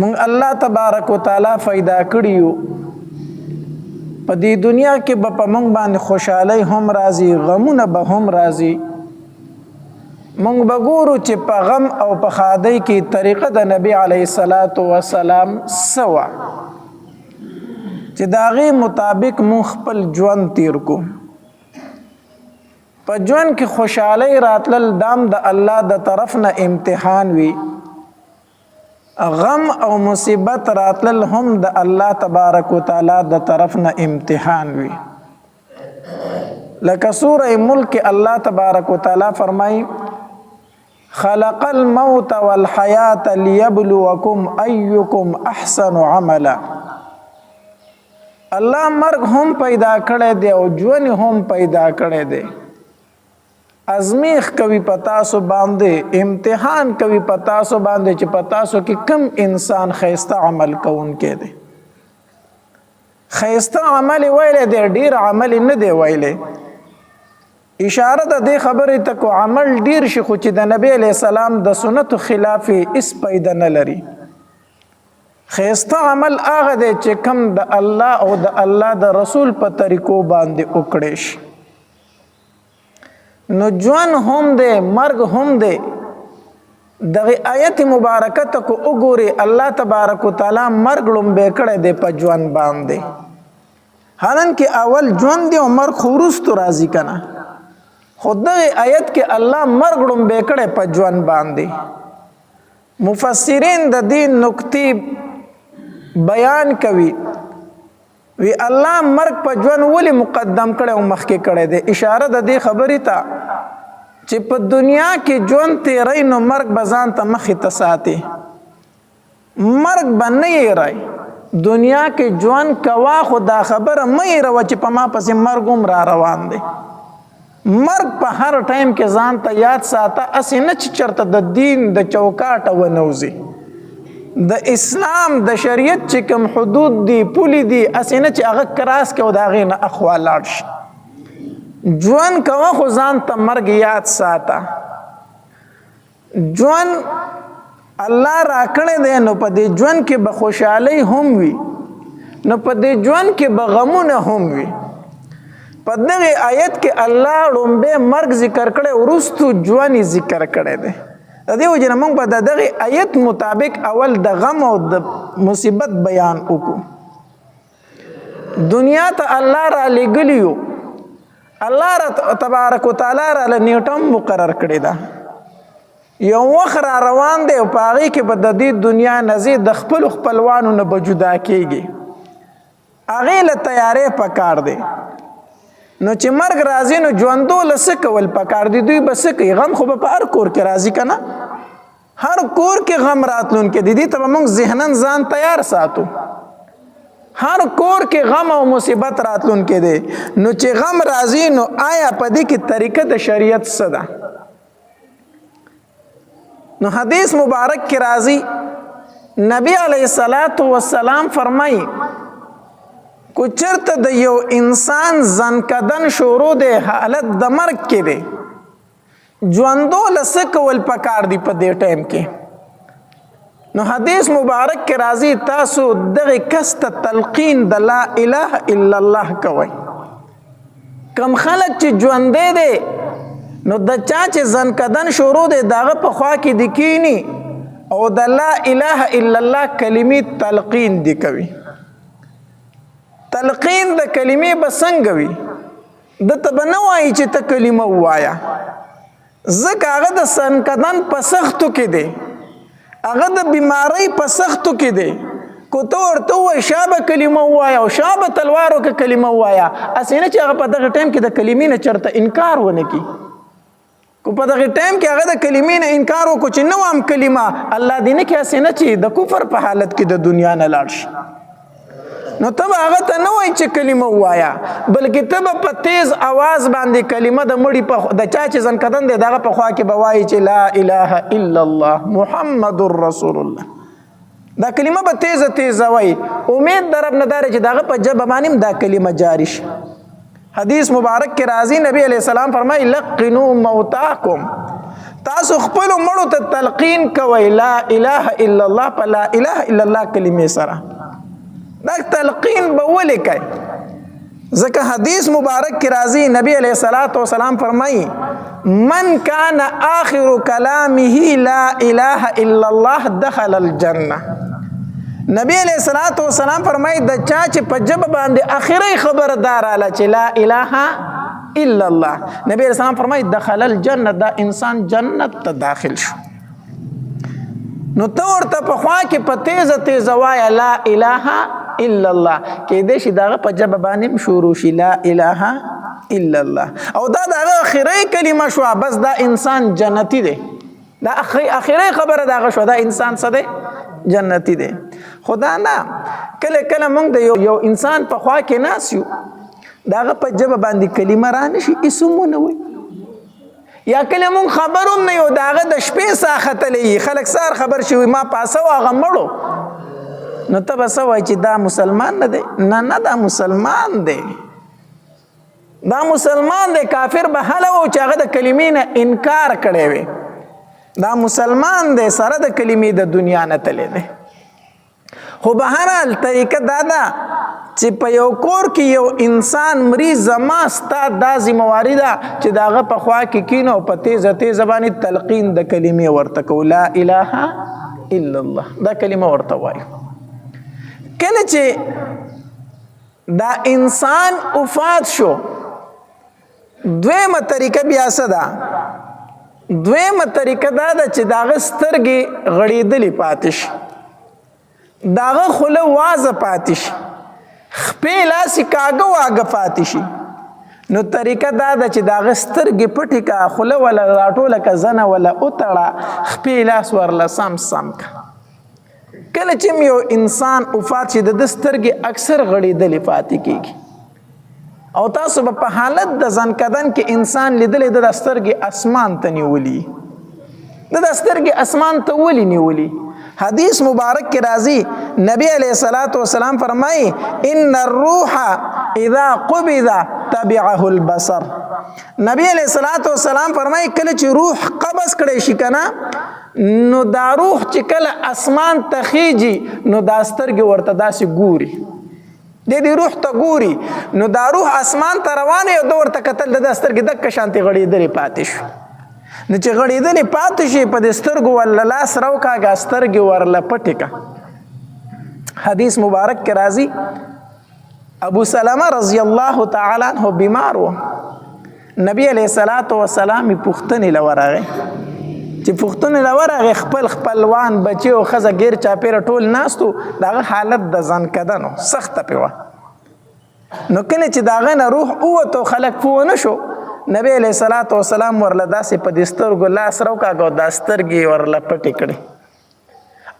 مونږ الله تبارک وتعالى پیدا کړیو په دې دنیا کې به په مونږ باندې خوشحالي هم راځي غمونه به هم راځي مونږ به ګورو چې په غم او په ښادۍ کې طریقه د نبی علیه الصلاۃ والسلام سوا چې د هغې مطابق مونږ خپل ژوند تیر کو په ژوند کې خوشحالي راتلل دام د الله د طرف نه امتحان وي غم او مصیبت راتلل هم د الله تبارک وتعالى د طرف نه امتحان وي لکه سوره ملک الله تبارک وتعالى فرمای خلق الموت والحیات لیبلوکم ایکم احسن عملا الله مرګ هم پیدا کړی دی او ژوند هم پیدا کړی دی ازمیخ کوي پتاسو باندې امتحان کوي پتاسو باندې چې پتاسو کې کم انسان خیسته عمل کوونکی دی خیسته عمل ویلې دی ډیر عمل نه دی ویلې اشاره د دې خبرې ته کو عمل ډیر شي خو چې د نبی علی السلام د سنت خلاف اس پیدا نه لري خیسته عمل هغه دی چې کم د الله او د الله د رسول په طریقو باندې وکړي شي نو ژوند هم دی مرګ هم دی دغه آیت مبارکه ته کو وګوري الله تبارک وتعالى مرګ لومبه کړی دی په ژوند باندې حالانکه اول ژوند دی او مرګ خو وروسته راځي کنه خو دغه آیت کې الله مرګ لومبه کړی په ژوند باندې مفسرین د دې نکتې بیان کوي وی الله مرګ په ژوند ولې مقدم کړي او مخکې کړي دی اشاره د دې خبرې ته چې په دنیا کې ژوند تیری نو مرګ به ځان ته مخې ته ساتي مرګ به نه یېری دنیا کې ژوند کوا خو دا خبره مه یېروه چې په ما پسې مرګ هم را روان دی مرګ په هر ټایم کې ځان ته یاد ساته اسې نه چې چېرته د دین د چوکاټه ونوځي د اسلام د شریعت چې کوم حدود دي پولې دي اسې نه چې هغه کراس کې او د هغې نه اخوا لاړ شي ژوند کوه خو ځان ته مرګ یاد ساته ژوند الله راکړی دی نو په دې ژوند کې به خوشحالۍ هم وي نو په دې ژوند کې به غمونه هم وي په دغې آیت کې الله لومبی مرګ ذکر کړی وروستو ژوند یې ذکر کړی دی د دې وجې نه موږ به د دغې آیت مطابق اول د غم او د مصیبت بیان وکړو دنیا ته الله را لېږلي یو الله را تبارک وتعالی را له نیټه مقرر کړې ده یو وخت را روان دی او په هغې کې به د دې دنیا نه ځې د خپلو خپلوانو نه به جدا کېږي هغې له تیارې پکار دی نو چې مرګ راځي نو ژوندو له څه کول پکار دي دوی به څه کوي غم خو به په هر کور کې راځي که نه هر کور کې غم راتلونکی دی دې ته به موږ ذهنن ځان تیار ساتو هر کور کې غم او مصیبت راتلونکی دی نو چې غم راځي نو آیا په دې کې طریقه د شریعت څه ده نو حدیث مبارک کې راځي نبی علیه الصلاۃ والسلام فرمایي کو چرته د یو انسان ځنکدن شروع دی حالت د مرګ کې دی ژوندو له څه کول پکار دي په دې ټایم کې نو حدیث مبارک کې راځي تاسو دغه کس ته تلقین د لا اله الا الله کوئ کم خلک چې ژوندی دی نو د چا چې ځنکدن شروع دی د هغه په خوا کې د کینی او د لا اله الا الله کلمې تلقین دی کوي تلقین د کلمې به څنګه وي دته به نه وایي چې ته کلمه ووایه ځکه هغه د ځنکدن په سختو کې دی هغه د بیمارۍ په سختو کې دی کو ته ورته ووایي شا به کلمه ووایه او شا به تلوار وکړه کلمه ووایه هسې نه چې هغه په دغه ټایم کې د کلمې نه چېرته انکار ونه کړي کو په دغه ټایم کې هغه د کلمې نه انکار وکړو چې نه وام کلمه الله دې نه کړي هسې نه چې د کفر په حالت کې د دنیا نه لاړ شي نو ته به هغه ته نه وایي چې کلمه ووایه بلکې ته به په تیز اواز باندې کلمه د مړي په د چا چې ځنکدن دی د هغه په خوا کې به وایي چې لا اله الا الله محمد رسول الله دا کلمه به تیزه تیزه وایي امید د رب نه دا چې د هغه په ژبه باندې هم دا کلمه جاري شي حدیث مبارک کې راځي نبی علیہ السلام فرمایي لقنوا موتاکم تاسو خپل مړو ته تلقین کوئ لا اله الا الله په لا اله الا الله کلمې سره. دا تلقین به ولې کوي؟ ځکه حدیث مبارک کی راځي نبی علیہ الصلوۃ والسلام فرمایي من کان آخر کلامه لا اله الا الله دخل الجنه. نبی علیہ الصلوۃ والسلام فرمایي د چا چې په جبه باندې اخري خبردار اله چې لا اله الا الله، نبی علیہ السلام فرمایي دخل الجنه، دا انسان جنت ته داخل شو. نو ته ورته په خوا کې په تیزه تیزه وایه لا اله الا الله، کېدای شي دغه په ژبه باندې شروع شي لا اله الا الله، او دا دغه اخري کلمه شوه، بس دا انسان جنتی دی. دا اخري خبره دغه شوه، دا انسان څه دی؟ جنتی دی. خدا نه کله کله موږ د یو انسان په خوا کې ناست یو، دغه په ژبه باندې کلمه رانشي اسمونه وي، یا کله مونږ خبر هم نه یو د هغه د شپې ساه ختلی خلک سهار خبر شوي ما پاسه و هغه مړو، نو ته به څه وایي چې دا مسلمان نه دی؟ نه دا مسلمان دی، دا مسلمان دی. کافر به هله و چې هغه د کلمې نه انکار کړی وي، دا مسلمان دی سره د کلمې د دنیا نه تلی دی. خو به هر حال طریقه دا ده چې په یو کور کې یو انسان مریض زما ستا دا ذمواري ده چې د هغه په خوا کې کینو او په تیزه تیزه باندې تلقین د کلمې ورته کوو لا اله الا الله، دا کلمه ورته وایو. کله چې دا انسان وفات شو، دویمه طریقه بیا څه ده؟ دویمه طریقه دا ده چې د هغه سترګې غړېدلې پاتې شي، د هغه خوله وازه پاتې شي، خپې لاسې کاږه واږه پاتې شي. نو طریقه دا ده چې د هغه سترګې پټې که، خوله وله راټوله که، زنه وله وتړه، خپې لاس ورله سم که. کله چې یو انسان وفات شي د ده سترګې اکثر غړېدلې پاتې کېږي، او تاسو به په حالت د ځنکدن کې انسان لیدلی د سترګې اسمان ته نیولي، د سترګې اسمان ته ولې نیولي؟ حدیث مبارک کی راضی نبی علیہ الصلوۃ والسلام فرمائی ان الروح اذا قبض تبعه البصر. نبی علیہ الصلوۃ والسلام فرمائی کله چې روح قبض کړي شي کنه، نو دا روح چې کله اسمان ته خیږي نو دا سترګې ورته داسې ګوري، د روح ته ګوري، نو دا روح اسمان ته روانه یو د ورته کتل د سترګې دک شانتي غړېدلې پاتې شو. نو چې غړېدلې پاتې شي په دې سترګو ورله لاس راوکاږه، سترګې ورله پټې که. حدیث مبارک کې راځي ابو سلمه رضی الله تعالی عنہ بیمار و، نبی علیہ الصلوۃ والسلام پوښتنې له ورغی، چې پوښتنې له ورغی خپل خپلوان بچي او ښځه ګیر چاپېره ټول ناستو، د هغه حالت د ځنکدن و، سخته پې وه. نو کله چې د هغه نه روح ووتو خلک پوه نه شو، نبی علیہ الصلوۃ والسلام ورله داسې په دې سترګو لاس راوکاږه او دا سترګې ورله پټې کړې،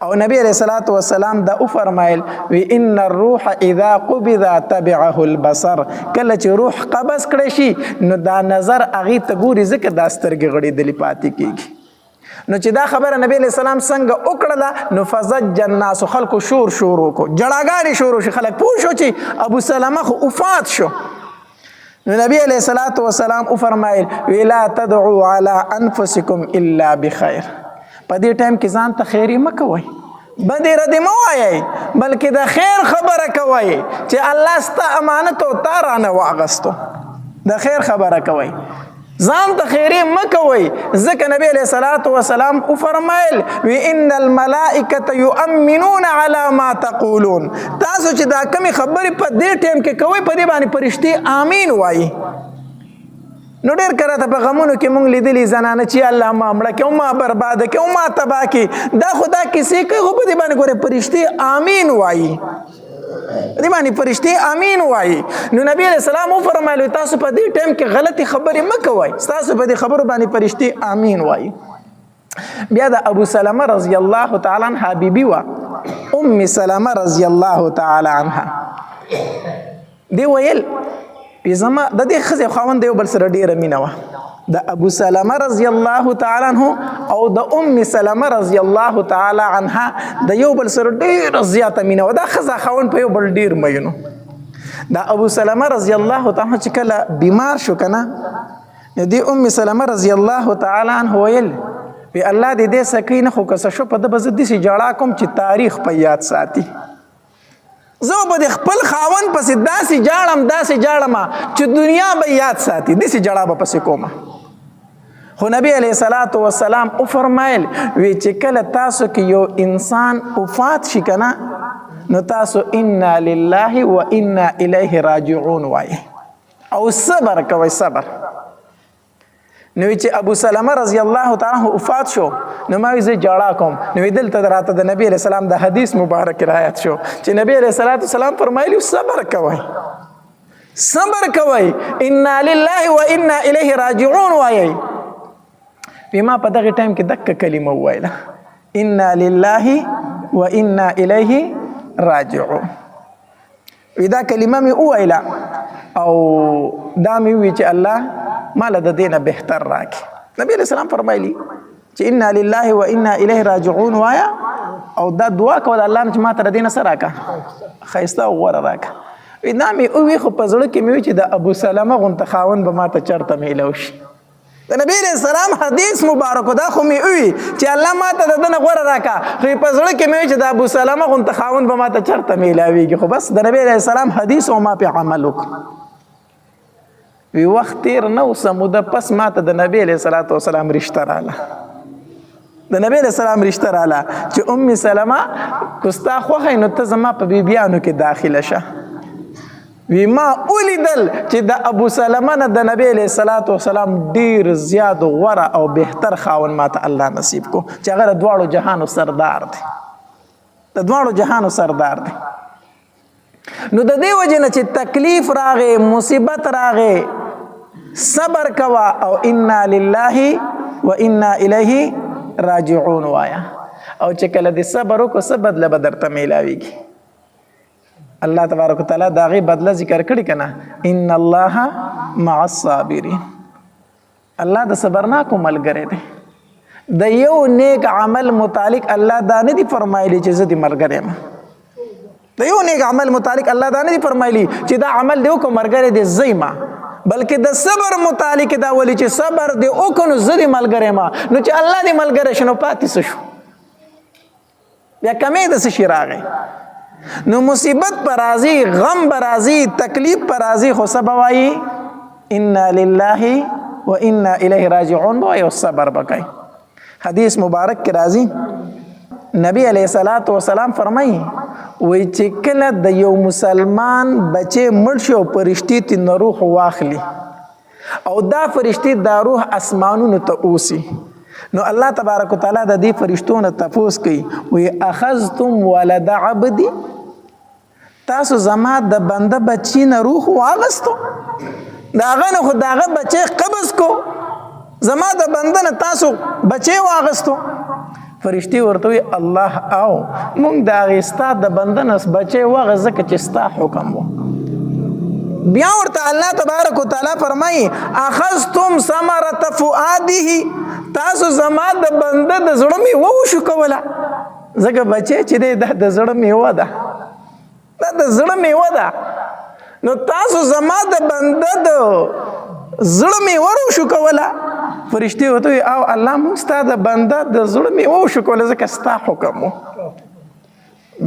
او نبی علیہ الصلوۃ والسلام دا وفرمایل وی ان الروح اذا قبض تبعه البصر، کله چې روح قبض کړی شي نو دا نظر هغې ته ګوري، ځکه دا سترګې غړېدلې پاتې کېږي. نو چې دا خبره نبی علیہ السلام څنګه وکړله نو فزج الناس، خلکو شور وکړو، جړاګانې شروع شي، خلک پوه شو چې ابو سلمه خو وفات شو. نو نبی علیہ الصلوۃ والسلام فرمایل لا تدعوا علی انفسکم الا بخیر، په دې ټایم کې ځان ته خیری مه کوئ، بدې ردې مه وایئ، بلکې د خیر خبره کوئ چې الله ستا امانت او تا رانه واغستو، د خیر خبره کوئ، ځان ته خیری مه کوئ. ځکه نبی علیہ الصلوۃ والسلام فرمایل وی ان الملائکه یؤمنون علی ما تقولون، تاسو چې دا کمی خبرې په دې ټیم کې کوئ په دې باندې فرشتي آمین وایي. نو ډېر کله ته په غمونو کې مونږ لیدلي زنانه چې الله ما مړه کړي او ما برباده کړي او ما تباه کړي، دا خو دا کیسې کوي، خو په دې باندې ګورې فرشتي آمین وایي، دې باندې فرشتي آمین وایي. نو نبی علیہ السلام وفرمایل تاسو په دې ټایم کې غلطي خبرې مه کوئ، تاسو په دې خبرو باندې فرشتي آمین وایي. بیا د ابو سلمه رضی الله تعالی عنها بیبي وه، ام سلمه رضی الله تعالی عنها، دی ویل زما د دې ښځې خاوند د یو بل سره ډېره مینه وه، د ابو سلمه رضی الله تعالی عنه او د ام سلمه رضی الله تعالی عنها د یو بل سره ډېره زیاته مینه وه، دا ښځه خاوند په یو بل ډېر مینو. د ابو سلمه رضی الله تعالی عنه چې کله بیمار شو که نه، دی ام سلمہ رضی الله تعالی عنها ویل وی الله دې سکینه خو کس شو په د بز دې جړه کوم چې تاریخ په یاد ساتي زه به خپل خاون پسې داسې جاړم چې دنیا به یاد ساتي داسې جړه به پسې کومه خو نبی علیه الصلاۃ والسلام او فرمایل وی چې کله تاسو کې یو انسان وفات شي کنه نو تاسو انا لله و انا الیه راجعون وای او صبر کوي صبر نو چې ابو سلمہ رضی الله تعالی عنہ وفات شو نو ما وی زه جړه کوم نو دلته راته د نبی علیہ السلام د حدیث مبارک روایت شو چې نبی علیہ الصلوۃ والسلام فرمایلی صبر کوي انا لله و انا الیه راجعون وایي بما په دغه ټایم کې دغه کلمه وایله انا لله و انا الیه راجعون دا کلمه می وایله او دا می وی چې الله مال د دینه بهتر راکي نبی علیہ السلام فرمایلی چې انا لله و انا الیه راجعون وایا او دا دعا کول الله چې ما تر دینه سره راکا خیسته غوړه راکا دا می او وی خو په زړه کې می چې د ابو سلمہ غون تخاون به ما ته چرته میلوش د نبی علیہ السلام حدیث مبارک دا خو می وی چې الله ما ته دنه غوړه راکا خو په زړه کې می چې د ابو سلمہ غون تخاون به ما ته چرته میلاویږي خو بس د نبی علیہ السلام حدیث او ما په عمل وکړ وی وخت تیر نو سموده پس ماته د نبی علیہ الصلوۃ والسلام رشتہ رااله د نبی علیہ السلام رشتہ رااله چې ام سلمہ کوستا خوخه نو ته زما په بیبیانو کې داخله شه وی ما اولیدل چې د ابو سلمہ نه د نبی علیہ الصلوۃ والسلام ډیر زیات غوره او بهتر خاون ماته الله نصیب کو چې هغه د دواړو جهانو سردار دی نو د دې وجه نه چې تکلیف راغې مصیبت راغې صبر کوا او انا لله و انا الیه راجعون وایا او چې کله دې صبر وکړو څه بدله به درته میلاویږي الله تبارک وتعالی د هغې بدله ذکر کړي که نه ان الله مع الصابرین الله د صبرناکو ملګری دی د یو نیک عمل متعلق الله دا نه دي فرمایلی چې زه دې ملګری یم د یو نیک عمل متعلق الله دا نه دي فرمایلی چې دا عمل دی وکړو ملګری دی زیما بلکې د صبر متعلق دا ولی چې صبر دی وکړو نو زه دې ملګری ما نو چې الله دې ملګری شنو پاتې څه شو بیا کمې د څه شي راغی نو مصیبت پر راځي غم پر راځي تکلیف پر راځي خو څه به وایي انا لله و انا الیه راجعون به وایي او صبر به کوي حدیث مبارک کې راځي نبی علیہ الصلوۃ والسلام فرمایي وی چې کله د یو مسلمان بچې مړ شي او فرشتي ترې روح واخلي او دا فرشتي دا روح اسمانونو ته اوسي نو الله تبارک وتعالی د دې فرشتو نه تپوس کوي وی اخذتم ولد عبدي تاسو زما د بنده بچی نه روح واغستو داغه نه خو داغه بچی قبض کو زما د بنده نه تاسو بچی واغستو فرشتي ورته وی الله او مونږ د هغې ستا د بنده نه بچی واغه ځکه چې ستا حکم و بیا ورته الله تبارک وتعالی فرمایي اخذتم ثمرة فؤاده تاسو زما د بنده د زړه میوه وشو کوله ځکه بچی چې دی دا د زړه میوه ده دا د زړه میوه ده نو تاسو زما د بنده د زړه میوه وشو کوله فرشتي ورته وی او الله مونږ ستا د بنده د زړه میوه وشو کوله ځکه ستا حکم و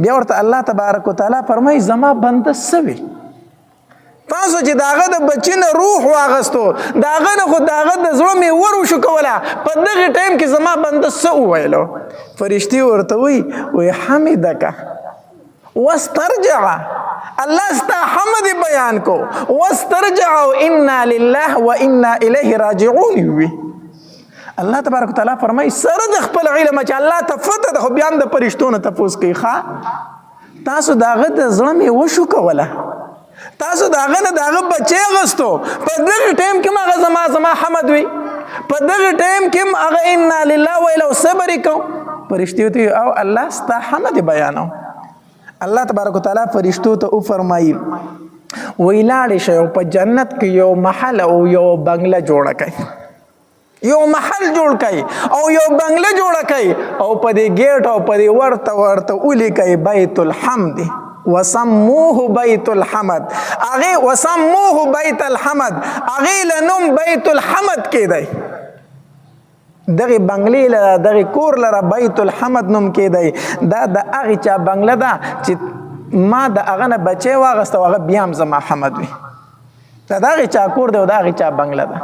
بیا ورته الله تبارک وتعالی فرمایي زما بنده څه وي تاسو چې داغه د بچی نه روح واغستو داغه نه خو داغه د زړه میوه وشو کوله په دغه ټایم کې زما بنده څه وویلو فرشتي ورته وی حمدک واسترجع الله ستا حمد بیان کو واسترجع انا لله و انا الیه راجعون وی الله تبارک وتعالی فرمای سره د خپل علم چې الله تفته د بیان د فرشتو نه تفوس کوي ښا تاسو داغه د زړه میوه شو کوله تاسو داغه نه داغه بچی غستو په دغه ټایم کې ما زما حمد وی په دغه ټایم کې هغه انا لله و الیه صبر کو فرشتي ته او الله ستا حمد بیانو الله تبارک وتعالی فرشتو ته او فرمایي ویلاړ شي په جنت کې یو محل او یو بنگله جوړ کړي یو محل جوړ کړي او یو بنگله جوړ کړي او په دې گیټ او په دې ورته اولی کوي بیت الحمد وسموه بیت الحمد هغه وسموه بیت الحمد هغه لنوم بیت الحمد کېدی دغه بنگلې لره دغه کور لره بیت الحمد نوم کېدی دا د هغې چا بنگله ده چې ما د هغه نه بچی واغسته هغه بیا هم زما حمد وي دا د هغې چا کور دی او د هغې چا بنگله ده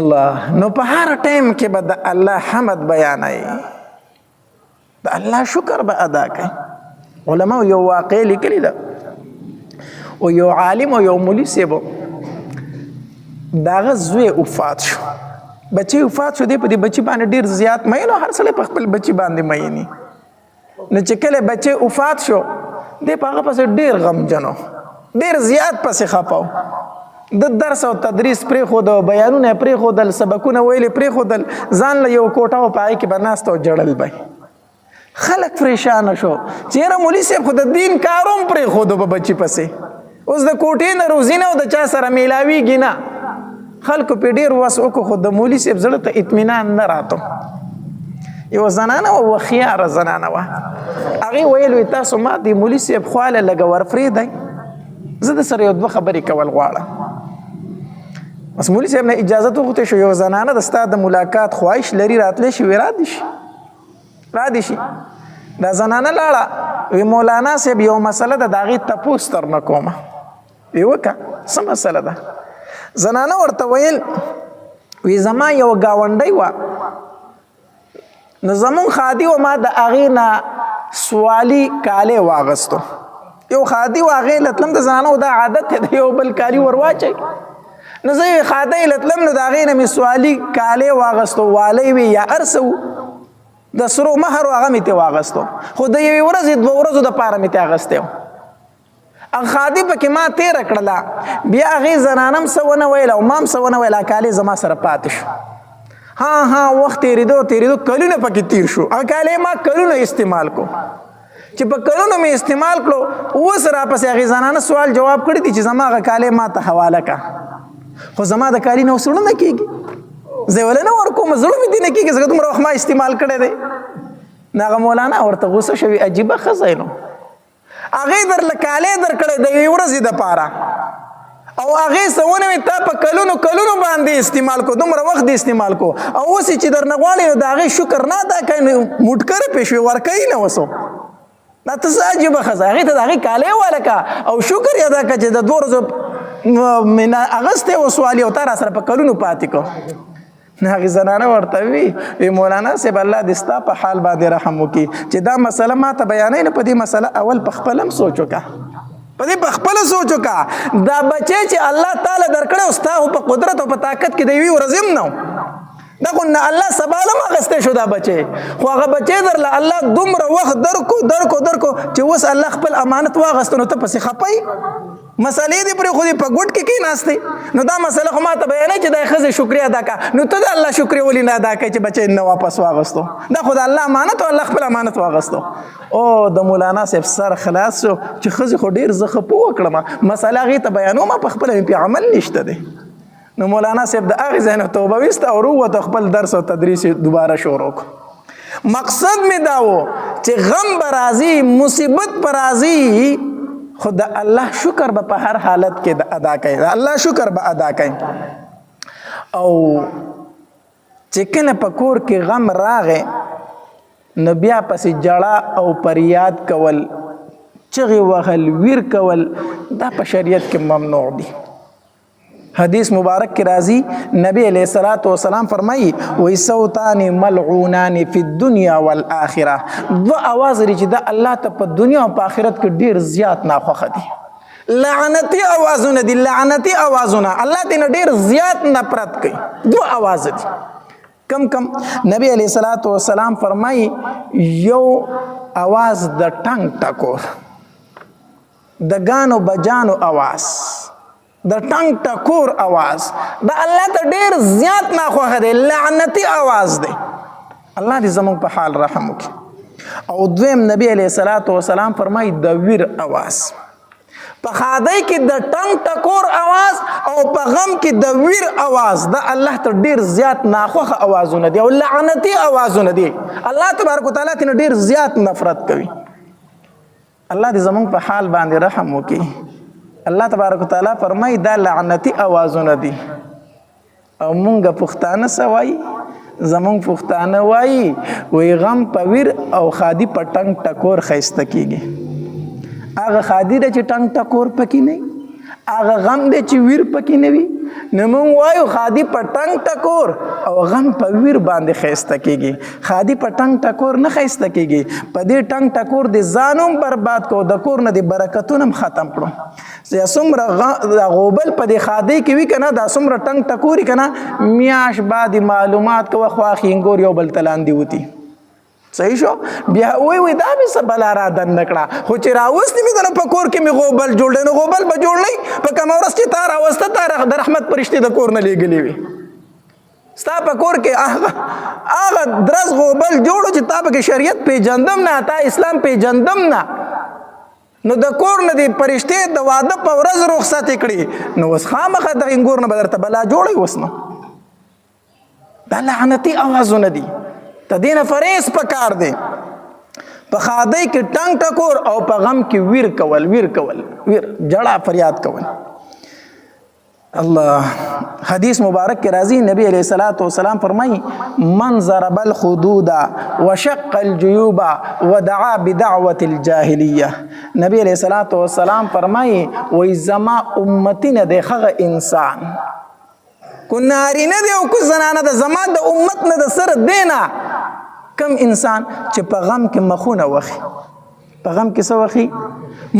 الله نو په هر ټایم کې به د الله حمد بیانوي د الله شکر به ادا کوي علماء یو واقع لیکلی ده او یو عالم او یو مولي صاحب د هغه زوی وفات شو بچی وفات شو دی په دې بچی باندې ډیر زیات مین او هر سړی په خپل بچی باندې مینی نو چې کله بچی وفات شو دی په هغه پسې ډیر غمجن ډیر زیات پسې خپاو د درس او تدریس پرېښود بیانونه پرېښودل سبقونه ویلې پرېښودل ځان له یو کوټه و په هغې کې به ناست او جړل به خلک پریشانه شو چې یاره مولي صاحب خو د دین کار هم پرېښودو په بچي پسې اوس د کوټې نه روزي نه او د چا سره میلاویږي نه خلکو پې ډېر وس وکړو خو د مولي صاحب زړه ته اطمینان نه راته یوه زنانه وه وخیاره زنانه وه هغې ویل وي تاسو ما د مولي صاحب خواله لږه ورپرېږدئ زه د سره یو دوه خبرې کول غواړم بس مولي صاحب نه اجازت وغوښتې شو یو زنانه د ستا د ملاقات خواهش لري راتلی شي وی را دي شي دا زنانه لاړه وی مولانا صاحب یو مسله ده د هغې تپوس درنه کومه وی وکړه څه مسله ده زنانه ورته ویل وی زما یو ګاونډی وه نو زمون خادي و ما د هغې نه سوالي کالی واغستو یو خادي و هغې لتلم د زنانو دا عادت دی د یو بل کالي ور واچوي نو زه یې خادی لتلم نو د هغې نه مې سوالي کالی واغستو والی وي یا هر څه د سرو مهر و هغه مې ترې واغستو خو د یوې ورځې دوه ورځو دپاره مې ترې اغستی و خادي پکې ما تیره کړله بیا هغې زنانم څه ونه ویل او ما هم څه ونه ویل کالی زما سره پاتې شو ها وخت تیرېدو کلونه پکې تیر شو هغه کالی ما کلونه استعمال کو چې په کلونو مې استعمال کړو اوس راپسې هغې زنانه سوال جواب کړی دی چې زما هغه کالی ما ته حواله کړه خو زما د کالي نه اوس زړه نه کېږي زه ولې نه ورکوم زړه مې دې نه کېږي ځکه دومره وخت ما استعمال کړی دی نو هغه مولانا ورته غوسه شوي عجیبه ښځه نو هغې درله کالی درکړی د یوې ورځې دپاره او هغې څه ونه وي تا په کلونو باندې استعمال کو دومره وخت دې استعمال کو او اوس یې چې درنه غواړې نو د هغې شکر نه ادا کوي نو موټکره پې شوې ورکوي نه اوسو دا ته څه عجیبه ښځه هغې ته د هغې کالی واله که او شکر یې ادا که چې د دوه ورځو مې اغستی و سوالي او تا را سره په کلونو پاتې کو نو هغې زنانه ورته وي مولانا صاحب الله دې ستا په حال باندې رحم وکړي چې دا مسله ما ته بیانوي نه په دې مسله اول په خپله هم سوچ وکړه په دې په خپله سوچ وکړه دا بچی چې الله تعالی درکړی او ستا خو په قدرت او په طاقت کې د یوې ورځې هم نه دا خو نه الله سباله هم اخیستی شو دا بچی خو هغه بچی درله الله دومره وخت درکو چې اوس الله خپل امانت واغسته نو ته پسې خپی مسلې دې پرېښودې په ګوټ کې کېناستې نو دا مسله خو ما ته بیانوي چې دا ښځې شکریا ادا کړه نو ته د الله شکرې ولې نه ادا کوې چې بچی نه واپس واغستو دا خو د الله امانت او الله خپل امانت واغستو او د مولانا صاحب سر خلاص شو چې ښځې خو ډېر زه خپه وکړم مسله هغې ته بیانوم په خپله مې پې عمل نشته دی نو مولانا صاحب د هغې ځای نه توبه ویسته او ورووته خپل درس او تدریس دوباره شروع کړو مقصد مې دا و چې غم به راځي مصیبت به راځي خو د الله شکر به په هر حالت کې ادا کوي د الله شکر به ادا کوي او چې کله په کور کې غم راغی نو بیا پسې جړه او پریاد کول چغې وهل ویر کول دا په شریعت کې ممنوع دي حدیث مبارک کې راځي نبی علیہ الصلوۃ والسلام فرمایي وای صوتان ملعونان فی الدنیا والآخرة دو आवाज لري چې دا الله ته په دنیا او په آخرت کې ډیر زیات ناخوښه دي لعنتی आवाजونه دي لعنتی आवाजونه الله دې ډیر زیات نفرت کوي دو आवाज دي کم نبی علیہ الصلوۃ والسلام فرمایي یو आवाज د ټنګ ټکور د غانو بجانو आवाज د ټنګ ټکور आवाज د الله ته ډیر زیات ناخوښه دی لعنتی आवाज دی الله دې زموږ په حال رحم وکړي او دویم نبی علیہ الصلوۃ والسلام فرمایي د ویر आवाज په خادای کې د ټنګ ټکور आवाज او په غم کې د ویر आवाज د الله ته ډیر زیات ناخوښه आवाजونه دي او لعنتی आवाजونه دي الله تبارک وتعالى ته ډیر زیات نفرت کوي الله دې زمونږ په حال باندې رحم وکړي. الله تبارک وتعالی فرمایي دا لعنتي اوازونه دي او مونږ پښتانه څه وایي؟ زمونږ پښتانه وایي وی غم په ویر او خادي په ټنګ ټکور ښایسته کېږي. هغه خادي ده چې ټنګ ټکور پکې نه وي، هغه غم دی چې ویر پکې نه وي. نو مونږ وایو خادي په ټنګ ټکور او غم په ویر باندې ښایسته کېږي. خادي په ټنګ ټکور نه ښایسته کېږي، په دې ټنګ ټکور د ځان هم برباد کړو، د کور نه د برکتونه هم ختم کړو. یا څومره غوبل په دې خادۍ کې وي که نه، دا څومره ټنګ ټکوري که نه، میاشت بعد معلومات کوه خوا خینګور یو بل ته لاندې وتي. صحیح شو؟ بیا وی دا مې څه بلا را دننه کړه، خو چې راوستې مې ده نو په کور کې مې غوبل جوړ دی. نو غوبل به جوړ نه په کومه ورځ چې تا راوسته تا د رحمت فرشتې د کور نه لیږلې وي. ستا په کور کې هغه درز غوبل جوړو چې تا پکې شریعت پیژندم نه، تا اسلام پیژندم نه، نو د کور نه د فرشتې د واده په ورځ رخصت کړي، نو اوس خامخا دغه انګور نه به درته بلا جوړوي. اوس نو دا لعنتي اوازونه دي. ته دې نه فریض پکار دی په خادۍ کې ټنګ ټکور او په غم کې ویر کول، ویر جړه فریاد کول. الله حدیث مبارک کې راځي، نبی علیہ الصلوۃ والسلام فرمایي من ضرب الخدود وشق الجيوب ودعا بدعوة الجاهلیه. نبی علیہ الصلوۃ والسلام فرمایي وای زما امتی نه دی هغه انسان، کو نارینه دی او کو زنانه ده، زما د امت نه د سره دینا کم انسان چې په غم کې مخونه وخی، په غم کې څه وخی؟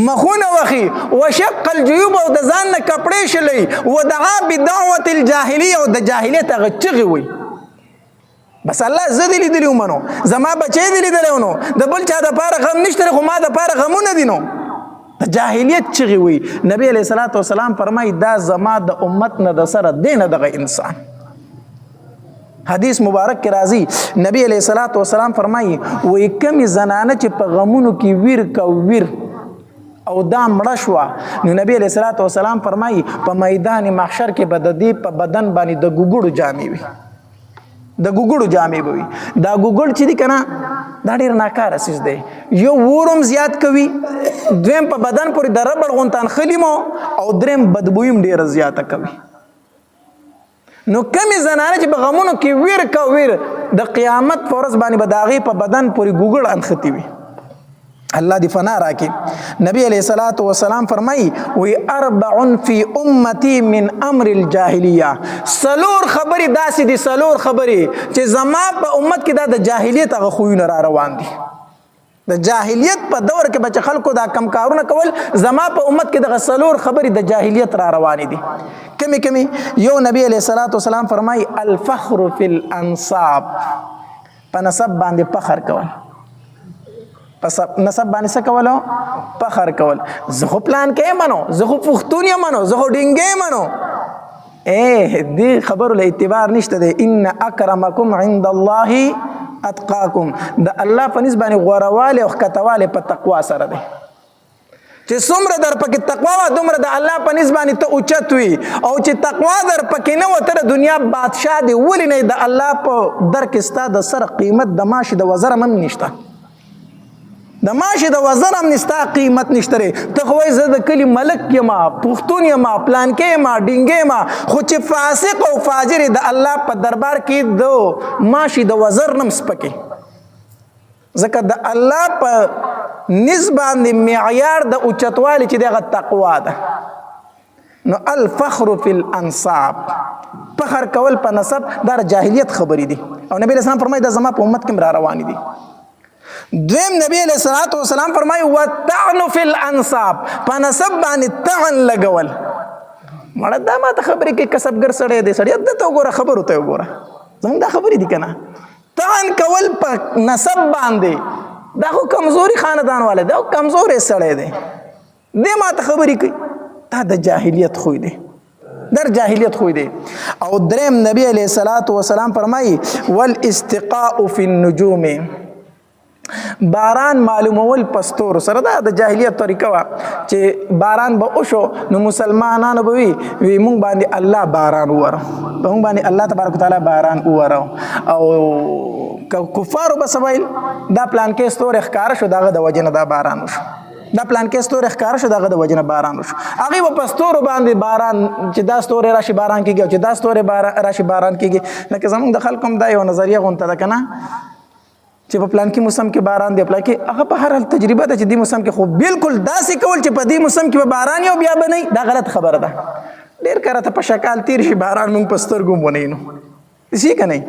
مخونه وخی. وشق الجيوب او د ځان نه کپړې شلي، ودعا بدعوة الجاهلیه او د جاهلیت هغه چغې وي. بس الله زه دې لیدلی ومنو، زما بچی دې لیدلی ونو، د بل چا دپاره غم نشته خو ما دپاره غمونه دي. نو د جاهلیت چغې وي. نبی علیہ الصلوۃ والسلام فرمایي دا زما د امت نه د سره دی نه دغه انسان. حدیث مبارک کې راځي، نبی علیہ الصلوۃ والسلام فرمایي وی کمی زنانه چې په غمونو کې ویر او دا مړه شوه، نو نبی علیہ الصلوۃ والسلام فرمایي په میدان محشر کې به د دې په بدن باندې د ګوګړو جامې وي، د ګوګړو جامې به وي. دا ګوګړ چې دي که نه دا ډېر ناکاره څیز دی. یو ورم زیات کوي، دویم په بدن پورې د ربړ غونتان خلیمو، او دریم بدبوی هم ډېره زیاته کوي. نو کمی زنانه چې په غمونو کې ویر د قیامت په ورځ باندې به د هغې په بدن پورې ګوګړ انختی وي. الله دی فنا راکي. نبی علیہ الصلوۃ والسلام فرمایي وی اربع فی امتی من امر الجاهلیه. سلور خبرې داسې دي، سلور خبرې چې زما په امت کې دا د جاهلیت هغه خویونه را روان دي. د جاهلیت په دور کې بچ خلکو دا کم کارونه کول، زما په امت کې دغه سلور خبرې د جاهلیت را روانې دي. کمی یو نبی علیہ الصلوۃ والسلام فرمایي الفخر فی الانصاب، په نسب باندې فخر کول. نسب باندې څه کولو؟ فخر کول. زه خو پلان کې منو، زه خو پښتون یم منو، زه خو ډینګې منو. دې خبرو له اعتبار نشته دی. ان اکرمکم عند الله اتقاکم، د الله په نسبت باندې غورواله او ښکتواله په تقوا سره دی. چې څومره در پکې تقوا وه دومره د الله په نسبت باندې ته اوچت وي، او چې تقوا در پکې نه وه ته د دنیا بادشاه دی. ولې نه د الله په در کې ستا د سره قیمت د ماشي د وزر هم نشته، د ماشي د وزر هم نستا قیمت نشته. ته خو وایي زه د کلي ملک یما، پښتون یما، پلانکې یما، ډینګې یما، خو چې فاسق او فاجر د الله په دربار کې د ماشي د وزر نه سپکې. ځکه د الله په نسبت باندې معیار د اوچتوالي چې دغه تقوا ده. نو الفخر فی الانصاب، فخر کول په نسب دا جاهلیت خبرې دي، او نبی اسلام فرمایي دا زما په امت کې را روانې دي. دویم نبی علیہ الصلوۃ والسلام فرمایي والطعن فی الانصاب، په نسب باندې طعن لګول. مړه دا ما ته خبرې کې کسبګر سړی دی، سړی دته وګوره خبرو ته وګوره، زموږ دا خبرې دي که نه. طعن کول په نسب باندې دا خو کمزوري خاندان والا دی او کمزوري سړی دی، دې ما ته خبرې کوي. دا د جاهلیت خوی دی، در جاهلیت خوی دی. او دریم نبی علیہ الصلوۃ والسلام فرمایي والاستقاء فی النجوم، باران معلومول پستور سره. دا د جاهلیت طریقه وا چې باران به وشو نو مسلمانانو به وي مونږ باندې الله باران وره، مونږ باندې الله تبارک وتعالى باران وره. او کفارو به سویل دا پلان کې ستوره ښکار شو، داغه د وجه نه دا باران وشو. دا پلان کې ستوري ښکار شو دغه د وجه نه باران وشو هغې به په ستورو باندې باران چې دا ستوري راشي باران کېږي او چې دا ستوري راشي باران کېږي لکه زمونږ د خلکو هم دا یوه نظریه غونته ده که نه چې په پلان کې موسم کې باران دی پلان کې هغه په هر حال تجربه ده چې دې موسم کې خو بالکل داسې کول چې په دې موسم کې به باران یو بیا به نه دا غلط خبره ده ډېر کله ته په شکال تیر شي باران موږ په سترګو هم ونینو سی که نه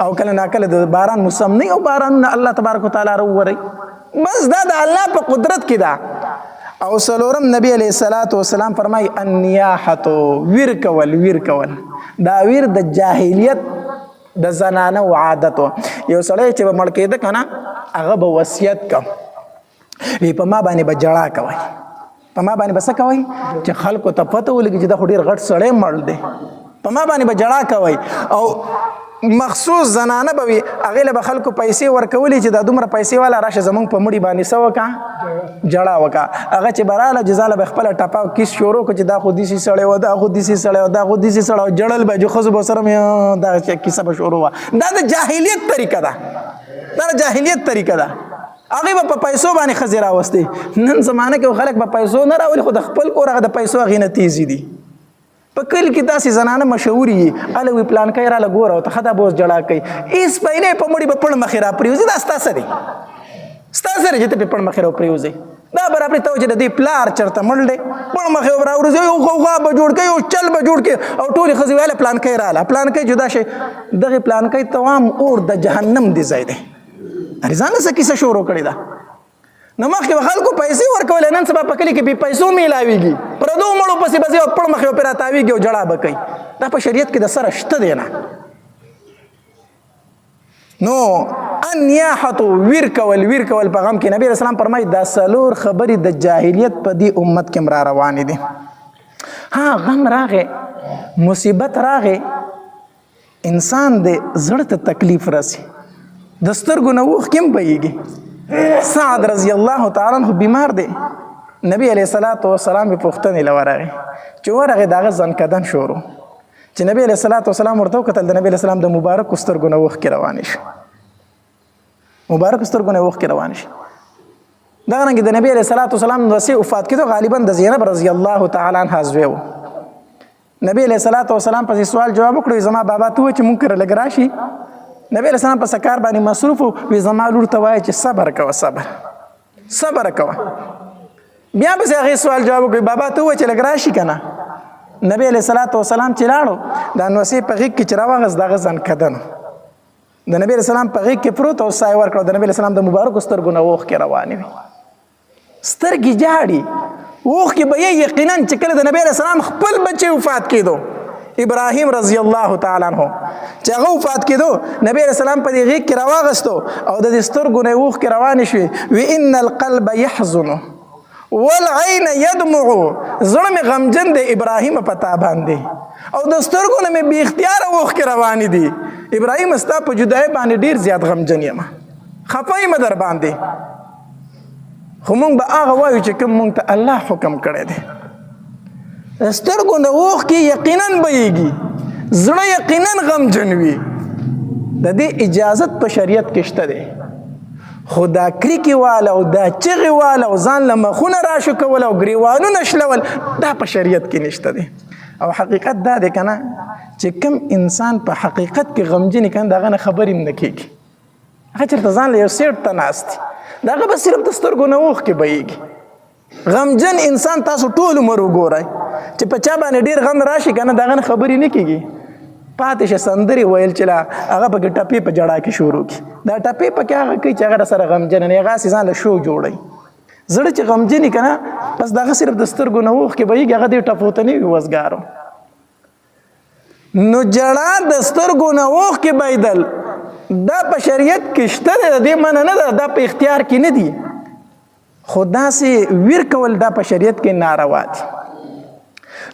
او کله ناکله د باران موسم نه او بارانونه الله تبارک وتعالی راوورئ بس دا د الله په قدرت کې ده او څلورم نبی علیه الصلاة والسلام فرمایي النیاحتو ویر کول دا ویر د جاهلیت د زنانه و عادت و یو سړی چې به مړ کېده که نه هغه به وصیت کو وی په ما باندې به جړا کوئ په ما باندې به څه کوئ چې خلکو ته پته ولګي چې دا خو ډېر غټ سړی مړ دی په ما باندې به جړا کوئ او مخصوص زنانه به وي هغې له به خلکو پیسې ورکولې چې دا دومره پیسې والا راشه زمونږ په مړي باندې څه وکړه جړا وکړه هغه چې به راله جزاله به خپله ټپه او کیس شروع کړو چې دا خو داسې سړی و دا خو داسې سړی و دا خو داسې سړی و جړل به چې ښځو به سره دغه کیسه به شروع وه دا د جاهلیت طریقه ده دا د جاهلیت طریقه ده هغې به په پیسو باندې ښځې راوستې نن زمانه کې خلک به پیسو نه راولي خو د خپل کور هغه د پیسو هغې نه تیزې دي په کلي کې داسې زنانه مشهورې وي هله وي پلانکی راله ګوره او ته ښه دا به اوس جړا کوي هېڅ پیلې په مړي به پړ مخې را پرېوځي دا ستا څه دی ستا څه دی چې ته پې پړ مخې را پرېوځئ دا برابرې ته و چې د دې پلار چېرته مړ دی پړ مخې به راوروځي یو غوغا به جوړ کوي یو چل به جوړ کړي او ټولې ښځې ویله پلانکی راله پلانکی جدا شي دغې پلانکی توام اور د جهنم دی ځای دی ځان څه کیسه شروع کړې ده نو مخکې به خلکو پیسې ورکولې نن سبا په کلي کې بې پیسو میلاویږي پردو مړو پسې به ځي او پړ مخې به پرې راتاویږي او جړا به کوي دا په شریعت کې د سره شته دی نه نو النیاحتو ویر کول په غم کې نبی علیه السلام فرمایي دا څلور خبرې د جاهلیت په دې امت کې را روانې دي ها غم راغې مصیبت راغې انسان د زړه ته تکلیف رسي د سترګو نه اوښکې هم بهیږي سعد رضی الله تعالی عنہ بیمار دی نبی علیه الصلاة والسلام به پوښتنې له ورغې چې ورغې د هغه ځنکدن شروع چې نبی علیه الصلاة والسلام ورته وکتل د نبی علیه السلام د مبارکو سترګو نه اوښکې روانې شو مبارکو سترګو نه اوښکې روانې شو دغرنګې د نبی علیه الصلاة والسلام وصي وفات کېدو غالبا د زینب رضی الله تعالی عنها زوی و نبی علیه الصلاة والسلام پسې سوال جواب وکړو زما بابا ته ووایه چې مونږ کره لږ راشي نبی علیه السلام په سکار باندې مصروف وي زما لور ته وایه چې صبر کوه صبر کوه بیا پسې هغې سوال جواب وکړي بابا ته ووایه چې لږ راشي که نه نبی علیه الصلاة والسلام چې لاړو د انوسې په غېږ کې چې راواغست د هغه ځنکدن د نبی علیه السلام په غېږ کې پروت او ساه یې ورکړه د نبی علیه السلام د مبارکو سترګو نه اوښکې روانې وي سترګې جاړي اوښکې به یې یقینا چې کله د نبی علیه السلام خپل بچی وفات کېدو ابراهیم رضی الله تعالی عنہ چې هغه وفات کېدو نبی علیه السلام په دې غېږ کې راواغستو او د دې سترګو نه اوښکې روانې شوې وی ان القلب یحزن والعین یدمع زړه مې غمجن دی ابراهیم په تا باندې او د سترګو نه مې بې اختیاره اوښکې روانې دي ابراهیم ستا په جدایۍ باندې ډېر زیات غمجن یم خفه یم در باندې خو مونږ به هغه وایو چې کوم مونږ ته الله حکم کړی دی سترګو نه اوښکې یقینا بهیږي زړه یقینا غمجن وي د دې اجازت په شریعت کې شته دی خو دا کریکې واله او دا چغې واله او ځان له مخونه راشو کول او ګریوانونه شلول دا په شریعت کې نشته دی او حقیقت دا دی که نه چې کم انسان په حقیقت کې غمجن وي که نه د هغه نه خبرې هم نه کېږي هغه چېرته ځان له یو سیټ ته ناست دی د هغه به صرف د سترګو نه اوښکې بهیږي غمجن انسان تاسو ټول عمر وګورئ چې په چا باندې ډېر غم راشي که نه د هغه نه خبرې نه کېږي پاتې شه سندرې ویل چې لا هغه پکې ټپې په جړا کې شروع کړي دا ټپې پکې هغه کوي چې هغه سره غمجن نه هغه ځان له شو جوړوي زړه چې غمجن وي که نه بس د هغه صرف د سترګو نه اوښکې بهیږي هغه دې ټپو ته نه وي وزګارو نو جړا د سترګو نه اوښکې بهیدل دا په شریعت کې شته دی د دې منع نه ده دا په اختیار کې نه دي خو داسې ویر کول دا په شریعت کې ناروا دي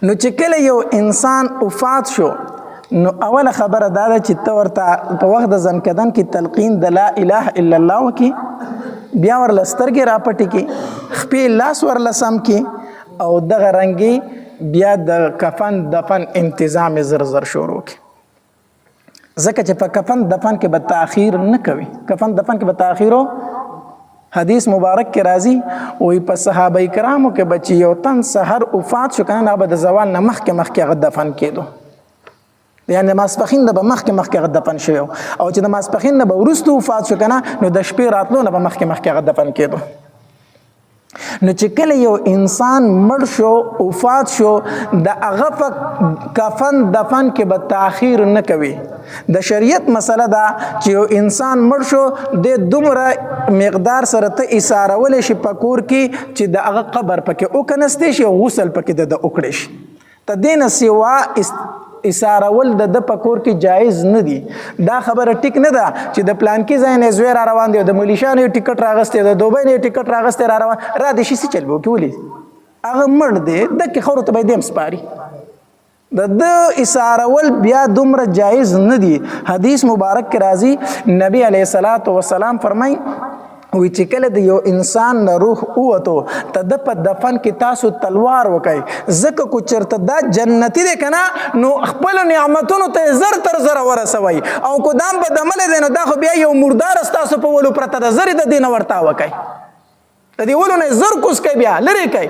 نو چې کله یو انسان وفات شو نو اوله خبره دا ده چې ته ورته په وخت د ځنکدن کې تلقین د لا اله الا الله وکړي بیا ورله سترګې راپټې کړي خپې لاس ورله سم کړي او دغه رنګې بیا د کفن دفن انتظام زر زر شروع کړي ځکه چې په کفن دفن کې به تاخیر نه کوي کفن دفن کې به تاخیرو حدیث مبارک کې راځي وایي په صحابه کرامو کې به چې یو تن سحر وفات شو که نه هغه به د زوال نه مخکې هغه دفن کېدو، یعنې د ماسپښین نه به مخکې هغه دفن شوی او چې د ماسپښین نه به وروسته وفات شو که نه نو د شپې راتلو نه به مخکې هغه دفن کېدو. نو چې کله یو انسان مړ شو وفات شو د هغه په کفن دفن کې به تاخیر نه کوي. د شریعت مسله ده چې یو انسان مړ شو د دومره مقدار سره ته ایسارولی شي په کور کې چې د هغه قبر پکې وکنستی شي او غسل پکې د وکړی شي. ته دې نه سوا ایسارول د په کور کې جایز نه دي. دا خبره ټیک نه ده چې د پلانکي ځای نه زوی را روان دی او د ملیشانو یې ټیکټ راغستی د دوبۍ نه یې ټیکټ راغستی را روان را دې شي څه چل به وکړي ولې هغه مړ دی دکې خاورو ته به یې دیم سپاري. د ایسارول بیا دومره جایز نه دي. حدیث مبارک کې راځي نبی علیه الصلاۃ والسلام فرمایي وی چې کله د یو انسان نه روح ووتو ته د په دفن کې تاسو تلوار وکئ ځکه کو چېرته دا جنتي دی که نه نو خپلو نعمتونو ته زر تر زره ورسوئ او کو دا هم بدعملی دی نو دا خو بیا یو مردار ستاسو په ولو پرته ده زر یې د دې نه ورتا وکئ د دې ولو نه زر کوز کوئ بیا لرې کوئ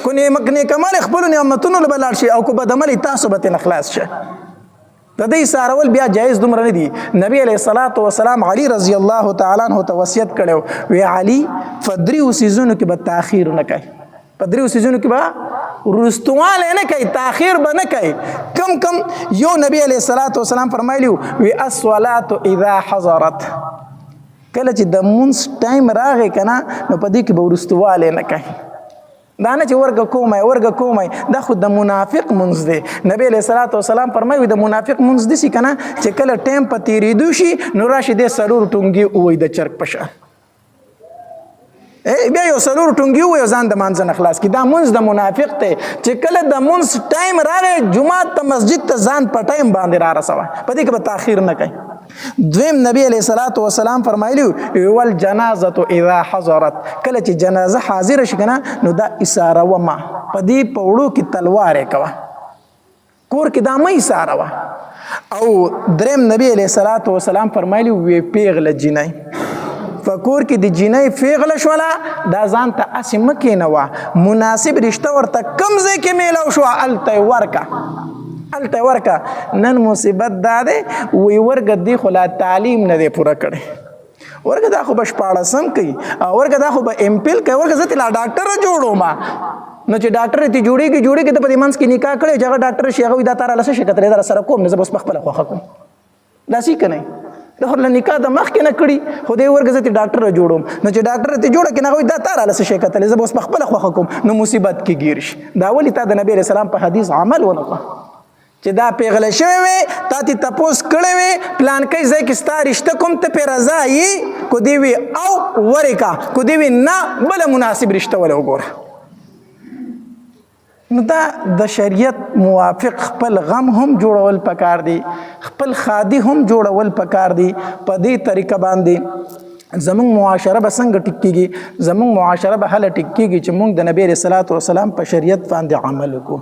کو نیکمال خپلو نعمتونو له به لاړ شي او کو بدعملی تاسو به ترې نه خلاص شه. د دې ایسارول بیا جایز دومره نه دي. نبی علیه الصلاۃ والسلام علي رضی الله تعالی عنہ ته وصیت کړی وی علي په دریو څیزونو کې به تاخیر نه کوي، په دریو څیزونو کې به وروستوالی نه کوي، تاخیر به نه کوي. کم یو نبی علیه الصلاۃ والسلام فرمایلی وی الصلاة اذا حضرت، کله چې د مونځ ټایم راغی که نه نو په دې کې به وروستوالی نه کوي. دا نه چې ورګه کومای دا خو د منافق منځ دی. نبی علیه الصلاۃ والسلام فرمایي د منافق منځ داسې که نه چې کله ټایم په تېرېدو شي نو راشي دی څلور ټونګي ووایي د چرګ په شان بیا یو څلور ټونګي ووایي ځان د مانځه نه خلاص کړي. دا منځ د منافق دی چې کله د منځ ټایم راغی جومات ته مسجد ته ځان په ټایم باندې را رسوه په دې کې به تاخیر نه کوي. دویم نبی علیه الصلاۃ والسلام فرمایلی والجنازة اذا حضرت، کله چې جنازه حاضره شي که نه نو دا ایساروه ما په دې په وړو کې تلوار یې کوه، کور کې دا مه ایساروه. او دریم نبی علیه الصلاۃ والسلام فرمایلی وی پیغله جینۍ په کور کې د جینۍ پیغله شوله دا ځان ته هسې مه کېنوه، مناسب رشته ورته کوم ځای کې میلاو شوه هلته یې ورکه. نن مصیبت دا دی وی ورګه دی خو لا تعلیم نه دی پوره کړی، ورګه دا خو به شپاړسم کوي او ورګه دا خو به امپل کوي، ورګه زه لا ډاکټره جوړوم نو چې ډاکټر ته جوړېږي ته په دې منځ کې نکاح کړی چې هغه ډاکټر شي هغه وي دا تا راله څه شي کتلی دا سره کوم نه زه به اوس پخپله خوښه کوم داسې که نه دا خو له نکاح د مخکې نه کړي خو دی ورګه زه ډاکټره جوړوم نو چې ډاکټر ته جوړه کړي هغه وي دا تا راله څه شي کتلی زه به اوس پخپله خوښه کوم نو مصیبت کې ګیر شي. دا ولې تا د نبي علیه السلام په حدیث عمل ونه کړه چې دا پیغله شوی وي تا تی تپوس کړی وي پلانکی ځای کې ستا رشته کوم ته پرې رضا یي کو دی وي او ورې کا کو دی وي نه بله مناسب رشته وله وګوره. نو دا د شریعت موافق خپل غم هم جوړول پکار دی، خپل خادي هم جوړول پکار دی. په دې طریقه باندې زمونږ معاشره به څنګه ټیک کېږي؟ زمونږ معاشره به هله ټیک کېږي چې مونږ د نبی علیه الصلاۃ والسلام په شریعت باندې عمل وکړو.